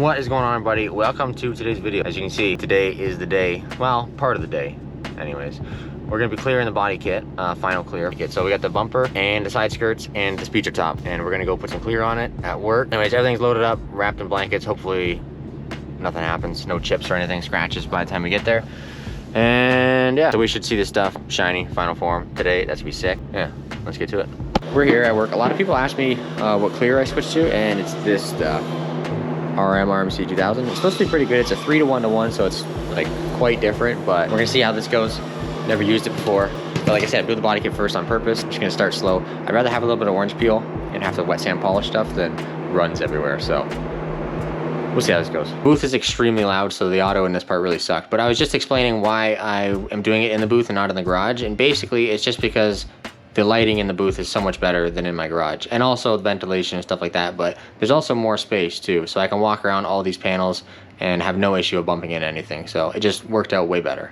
What is going on, everybody? Welcome to today's video. As you can see, today is the day, well, part of the day anyways. We're gonna be clearing the body kit, final clear kit. So we got the bumper and the side skirts and the speedster top, and we're gonna go put some clear on it at work. Anyways, everything's loaded up, wrapped in blankets. Hopefully nothing happens, no chips or anything, scratches by the time we get there. And yeah, so we should see this stuff shiny, final form today. That's gonna be sick. Yeah, let's get to it. We're here at work. A lot of people ask me what clear I switched to, and it's this stuff. RMC 2000. It's supposed to be pretty good. It's a 3 to 1 to 1, so it's like quite different, but we're gonna see how this goes. Never used it before. But like I said, do the body kit first on purpose. Just gonna start slow. I'd rather have a little bit of orange peel and have the wet sand polish stuff than runs everywhere. So we'll see how this goes. Booth is extremely loud, so the auto in this part really sucked. But I was just explaining why I am doing it in the booth and not in the garage. And basically it's just because the lighting in the booth is so much better than in my garage, and also the ventilation and stuff like that, but there's also more space too, so I can walk around all these panels and have no issue of bumping into anything, so it just worked out way better.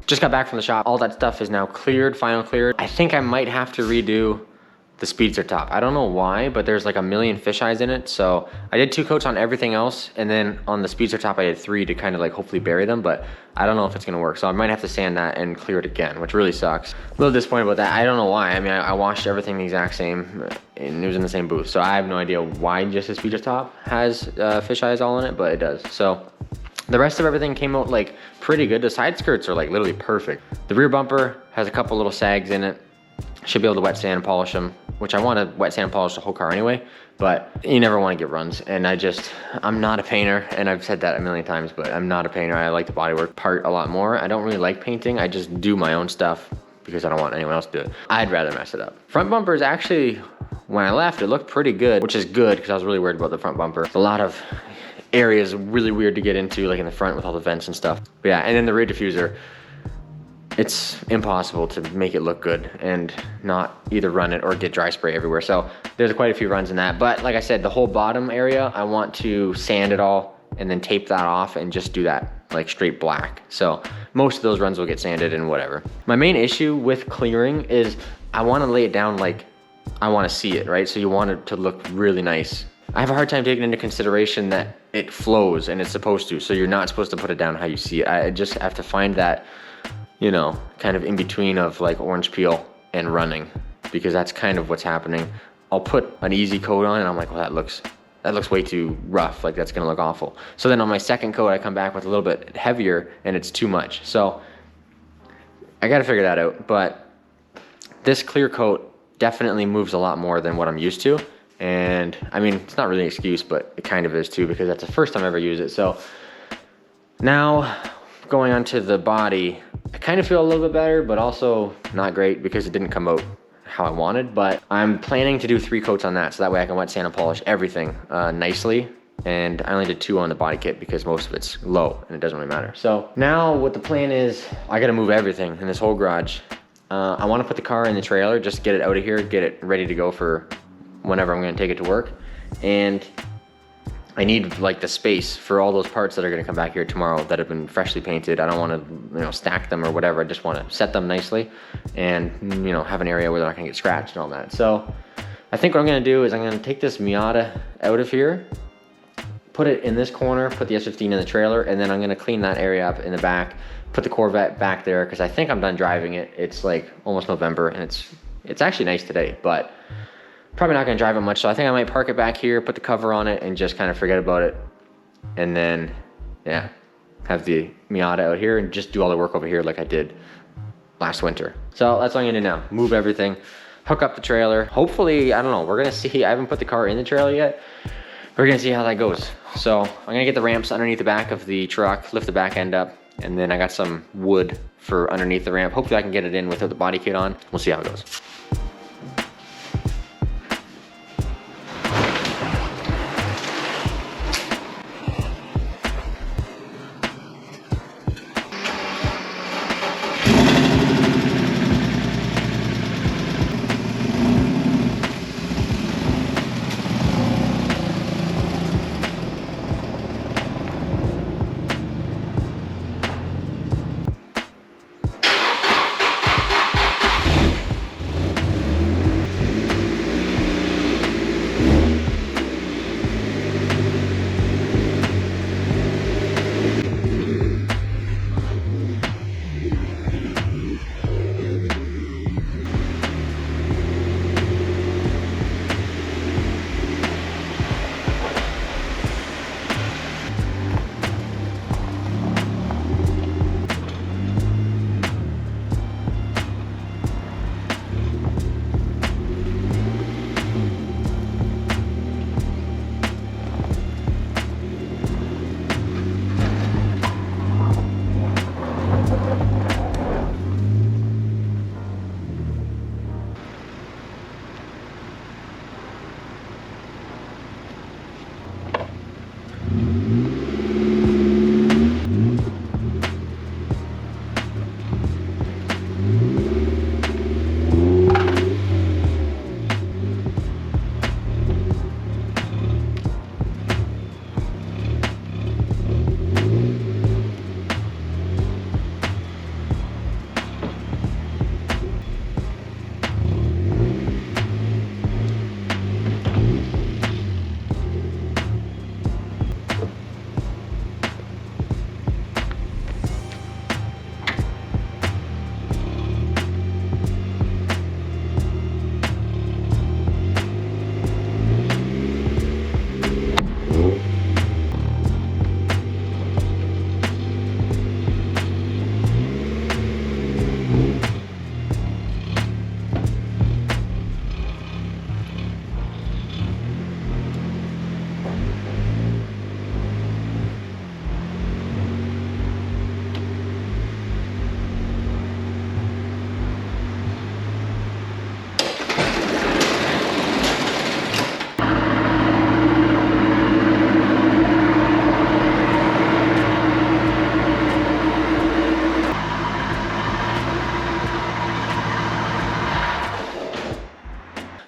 Just got back from the shop. All that stuff is now cleared, final cleared. I think I might have to redo the speedster top. I don't know why, but there's like a million fisheyes in it. So I did 2 coats on everything else, and then on the speedster top I did 3 to kind of like hopefully bury them, but I don't know if it's gonna work. So I might have to sand that and clear it again, which really sucks. A little disappointed about that. I don't know why. I mean, I washed everything the exact same, and it was in the same booth. So I have no idea why just the speedster top has fisheyes all in it, but it does. So the rest of everything came out like pretty good. The side skirts are like literally perfect. The rear bumper has a couple little sags in it. Should be able to wet sand and polish them, which I want to wet sand and polish the whole car anyway, but you never want to get runs. And I'm not a painter, and I've said that a million times, but I'm not a painter. I like the bodywork part a lot more. I don't really like painting. I just do my own stuff because I don't want anyone else to do it. I'd rather mess it up. Front bumper is actually, when I left, it looked pretty good, which is good because I was really worried about the front bumper. A lot of areas really weird to get into, like in the front with all the vents and stuff. But yeah, and then the rear diffuser, it's impossible to make it look good and not either run it or get dry spray everywhere. So there's quite a few runs in that. But like I said, the whole bottom area, I want to sand it all and then tape that off and just do that like straight black. So most of those runs will get sanded and whatever. My main issue with clearing is I want to lay it down like I want to see it, right? So you want it to look really nice. I have a hard time taking into consideration that it flows, and it's supposed to, so you're not supposed to put it down how you see it. I just have to find that, you know, kind of in between of like orange peel and running, because that's kind of what's happening. I'll put an easy coat on and I'm like, well, that looks way too rough, like that's gonna look awful. So then on my second coat I come back with a little bit heavier and it's too much. So I gotta figure that out, but this clear coat definitely moves a lot more than what I'm used to. And I mean, it's not really an excuse, but it kind of is too, because that's the first time I ever used it. So now going on to the body, I kind of feel a little bit better, but also not great because it didn't come out how I wanted. But I'm planning to do 3 coats on that, so that way I can wet sand and polish everything nicely. And I only did 2 on the body kit because most of it's low and it doesn't really matter. So now what the plan is, I gotta move everything in this whole garage. I wanna put the car in the trailer, just get it out of here, get it ready to go for whenever I'm gonna take it to work. And I need like the space for all those parts that are gonna come back here tomorrow that have been freshly painted. I don't wanna, you know, stack them or whatever. I just wanna set them nicely and, you know, have an area where they're not gonna get scratched and all that. So I think what I'm gonna do is I'm gonna take this Miata out of here, put it in this corner, put the S15 in the trailer, and then I'm gonna clean that area up in the back, put the Corvette back there, because I think I'm done driving it. It's like almost November and it's actually nice today, but probably not gonna drive it much. So I think I might park it back here, put the cover on it, and just kind of forget about it. And then yeah, have the Miata out here and just do all the work over here like I did last winter. So that's what I'm gonna do now. Move everything, hook up the trailer. Hopefully, I don't know, we're gonna see. I haven't put the car in the trailer yet. We're gonna see how that goes. So I'm gonna get the ramps underneath the back of the truck, lift the back end up, and then I got some wood for underneath the ramp. Hopefully I can get it in without the body kit on. We'll see how it goes.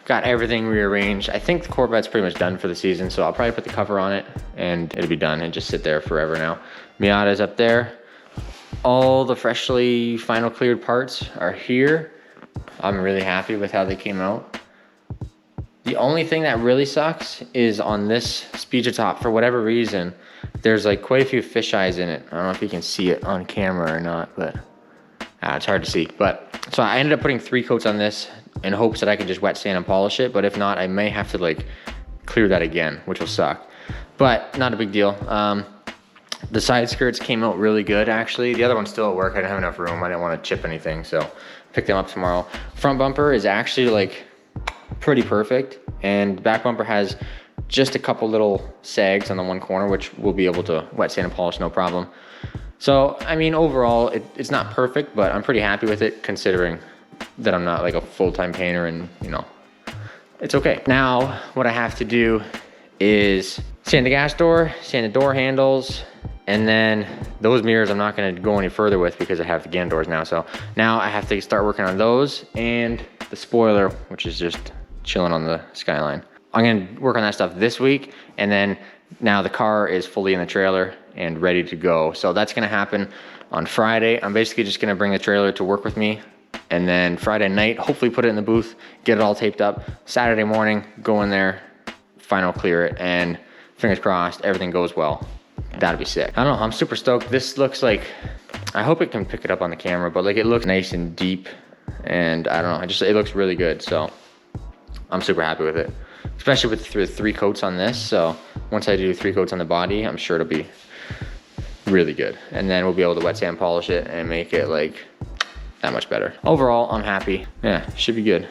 Got everything rearranged. I think the Corvette's pretty much done for the season, so I'll probably put the cover on it and it'll be done and just sit there forever now. Miata's up there. All the freshly final cleared parts are here. I'm really happy with how they came out. The only thing that really sucks is on this speeder top, for whatever reason, there's like quite a few fisheyes in it. I don't know if you can see it on camera or not, but it's hard to see. But so I ended up putting 3 coats on this in hopes that I could just wet sand and polish it. But if not, I may have to like clear that again, which will suck. But not a big deal. The side skirts came out really good, actually. The other one's still at work. I didn't have enough room. I didn't want to chip anything, so pick them up tomorrow. Front bumper is actually like pretty perfect, and back bumper has just a couple little sags on the one corner, which we'll be able to wet sand and polish no problem. So I mean, overall it's not perfect, but I'm pretty happy with it considering that I'm not like a full-time painter, and you know, it's okay. Now what I have to do is sand the gas door, sand the door handles, and then those mirrors I'm not going to go any further with because I have the GAN doors now. So now I have to start working on those and the spoiler, which is just chilling on the Skyline. I'm going to work on that stuff this week, and then now the car is fully in the trailer and ready to go. So that's going to happen on Friday. I'm basically just going to bring the trailer to work with me, and then Friday night, hopefully put it in the booth, get it all taped up. Saturday morning, go in there, final clear it, and fingers crossed, everything goes well. That'd be sick. I don't know, I'm super stoked. This looks like, I hope it can pick it up on the camera, but like it looks nice and deep, and I don't know, it looks really good. So I'm super happy with it, especially with the 3 coats on this. So once I do 3 coats on the body, I'm sure it'll be really good. And then we'll be able to wet sand polish it and make it like that much better. Overall, I'm happy. Yeah, should be good.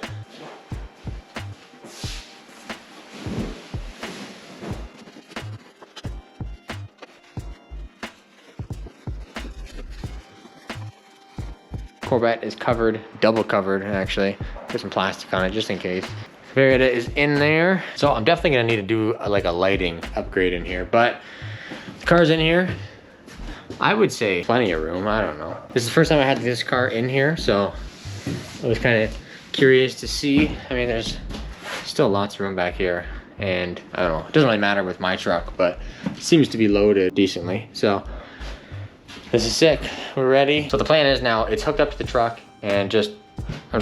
Corvette is covered, double covered actually. Put some plastic on it just in case. Varieta is in there. So I'm definitely gonna need to do like a lighting upgrade in here, but the car's in here. I would say plenty of room, I don't know. This is the first time I had this car in here, so I was kind of curious to see. I mean, there's still lots of room back here, and I don't know, it doesn't really matter with my truck, but it seems to be loaded decently. So this is sick, we're ready. So the plan is now it's hooked up to the truck, and I'm just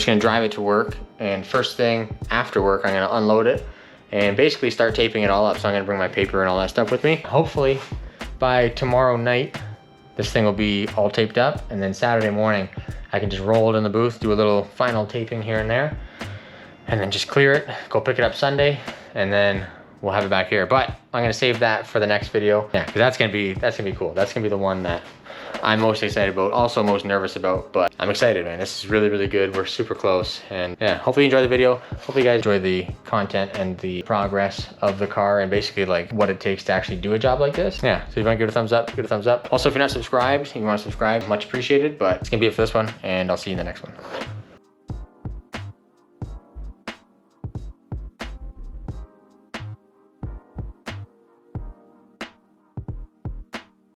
gonna drive it to work, and first thing after work, I'm gonna unload it and basically start taping it all up. So I'm gonna bring my paper and all that stuff with me. Hopefully by tomorrow night, this thing will be all taped up, and then Saturday morning, I can just roll it in the booth, do a little final taping here and there, and then just clear it, go pick it up Sunday, and then we'll have it back here. But I'm gonna save that for the next video. Yeah, because that's gonna be cool. That's gonna be the one that I'm most excited about, also most nervous about, but I'm excited, man. This is really, really good. We're super close, and yeah, hopefully you enjoy the video. Hopefully you guys enjoy the content and the progress of the car and basically like what it takes to actually do a job like this. Yeah, so if you want to give it a thumbs up, give it a thumbs up. Also, if you're not subscribed, you want to subscribe, much appreciated, but it's gonna be it for this one, and I'll see you in the next one.